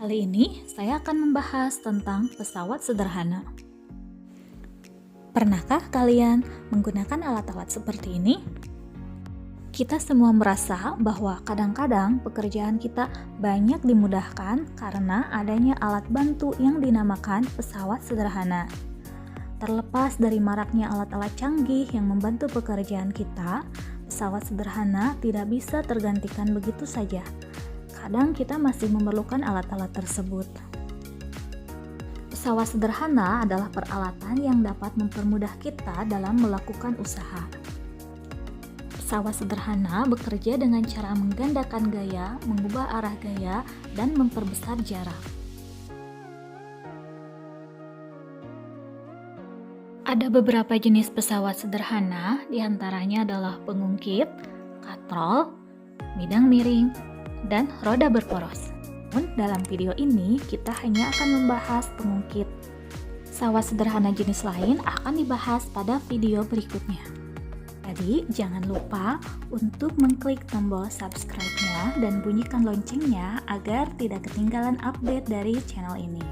Kali ini saya akan membahas tentang pesawat sederhana. Pernahkah kalian menggunakan alat-alat seperti ini? Kita semua merasa bahwa kadang-kadang pekerjaan kita banyak dimudahkan karena adanya alat bantu yang dinamakan pesawat sederhana. Terlepas dari maraknya alat-alat canggih yang membantu pekerjaan kita, pesawat sederhana tidak bisa tergantikan begitu saja. Kadang kita masih memerlukan alat-alat tersebut. Pesawat sederhana adalah peralatan yang dapat mempermudah kita dalam melakukan usaha. Pesawat sederhana bekerja dengan cara menggandakan gaya, mengubah arah gaya, dan memperbesar jarak. Ada beberapa jenis pesawat sederhana, diantaranya adalah pengungkit, katrol, bidang miring, dan roda berporos. Namun, dalam video ini kita hanya akan membahas pengungkit. Pesawat sederhana jenis lain akan dibahas pada video berikutnya. Jadi, jangan lupa untuk mengklik tombol subscribe-nya dan bunyikan loncengnya agar tidak ketinggalan update dari channel ini.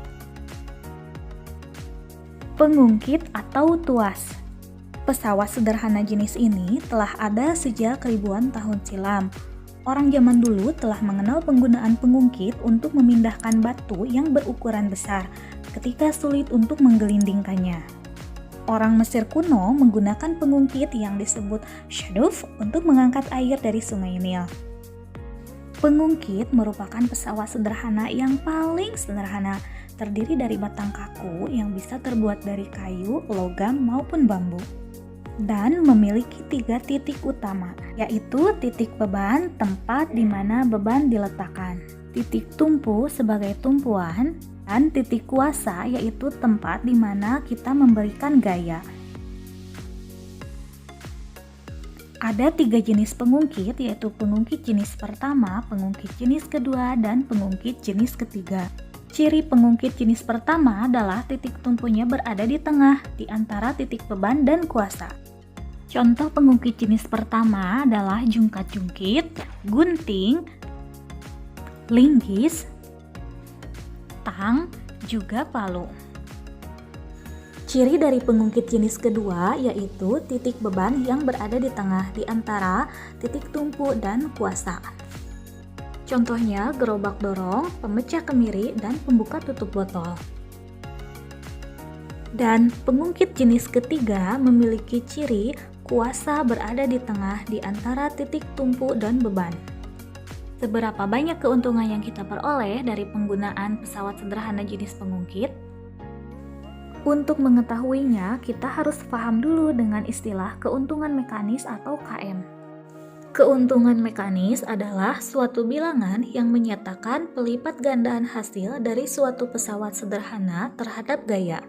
Pengungkit atau tuas. Pesawat sederhana jenis ini telah ada sejak ribuan tahun silam. Orang zaman dulu telah mengenal penggunaan pengungkit untuk memindahkan batu yang berukuran besar ketika sulit untuk menggelindingkannya. Orang Mesir kuno menggunakan pengungkit yang disebut shaduf untuk mengangkat air dari sungai Nil. Pengungkit merupakan pesawat sederhana yang paling sederhana, terdiri dari batang kaku yang bisa terbuat dari kayu, logam, maupun bambu, dan memiliki 3 titik utama, yaitu titik beban, tempat di mana beban diletakkan, titik tumpu sebagai tumpuan, dan titik kuasa, yaitu tempat di mana kita memberikan gaya. Ada 3 jenis pengungkit, yaitu pengungkit jenis pertama, pengungkit jenis kedua, dan pengungkit jenis ketiga. Ciri pengungkit jenis pertama adalah titik tumpunya berada di tengah, di antara titik beban dan kuasa. Contoh pengungkit jenis pertama adalah jungkat-jungkit, gunting, linggis, tang, juga palu. Ciri dari pengungkit jenis kedua yaitu titik beban yang berada di tengah, di antara titik tumpu dan kuasa. Contohnya gerobak dorong, pemecah kemiri, dan pembuka tutup botol. Dan pengungkit jenis ketiga memiliki ciri kuasa berada di tengah di antara titik tumpu dan beban. Seberapa banyak keuntungan yang kita peroleh dari penggunaan pesawat sederhana jenis pengungkit? Untuk mengetahuinya, kita harus paham dulu dengan istilah keuntungan mekanis atau KM. Keuntungan mekanis adalah suatu bilangan yang menyatakan pelipat gandaan hasil dari suatu pesawat sederhana terhadap gaya.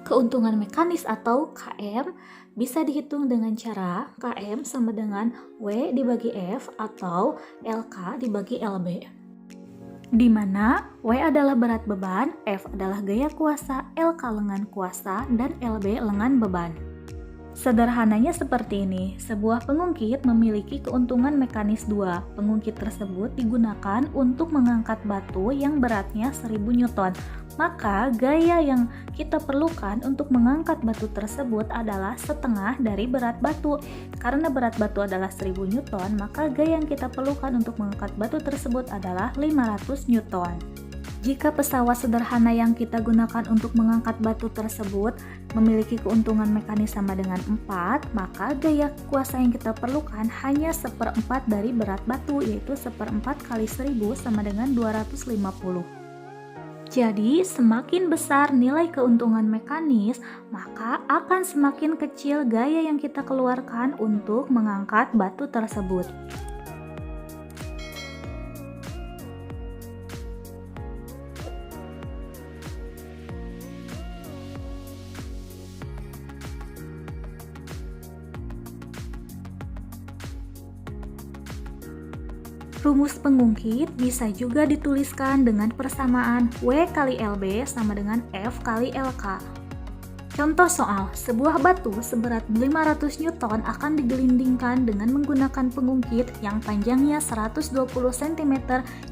Keuntungan mekanis atau KM bisa dihitung dengan cara KM sama dengan W dibagi F atau LK dibagi LB, di mana W adalah berat beban, F adalah gaya kuasa, LK lengan kuasa, dan LB lengan beban. Sederhananya seperti ini, sebuah pengungkit memiliki keuntungan mekanis 2. Pengungkit tersebut digunakan untuk mengangkat batu yang beratnya 1000 Newton. Maka gaya yang kita perlukan untuk mengangkat batu tersebut adalah setengah dari berat batu. Karena berat batu adalah 1000 Newton, maka gaya yang kita perlukan untuk mengangkat batu tersebut adalah 500 Newton. Jika pesawat sederhana yang kita gunakan untuk mengangkat batu tersebut memiliki keuntungan mekanis sama dengan 4, maka gaya kuasa yang kita perlukan hanya 1/4 dari berat batu, yaitu 1/4 kali 1000 sama dengan 250. Jadi, semakin besar nilai keuntungan mekanis, maka akan semakin kecil gaya yang kita keluarkan untuk mengangkat batu tersebut. Rumus pengungkit bisa juga dituliskan dengan persamaan W kali LB sama dengan F kali LK. Contoh soal, sebuah batu seberat 500 Newton akan digelindingkan dengan menggunakan pengungkit yang panjangnya 120 cm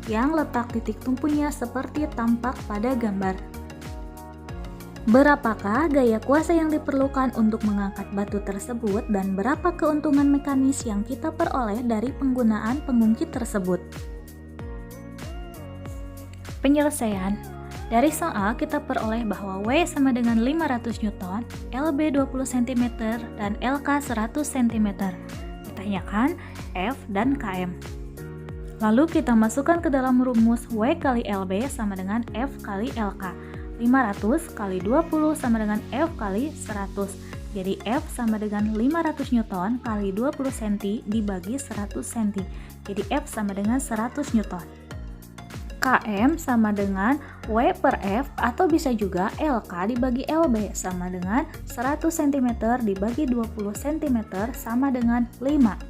yang letak titik tumpunya seperti tampak pada gambar. Berapakah gaya kuasa yang diperlukan untuk mengangkat batu tersebut dan berapa keuntungan mekanis yang kita peroleh dari penggunaan pengungkit tersebut? Penyelesaian. Dari soal kita peroleh bahwa W sama dengan 500 Newton, LB 20 cm, dan LK 100 cm. Ditanyakan F dan KM. Lalu kita masukkan ke dalam rumus W kali LB sama dengan F kali LK. 500 kali 20 sama dengan F kali 100. Jadi F sama dengan 500 Newton kali 20 cm dibagi 100 cm. Jadi F sama dengan 100 Newton. KM sama dengan W per F atau bisa juga LK dibagi LB sama dengan 100 cm dibagi 20 cm sama dengan 5.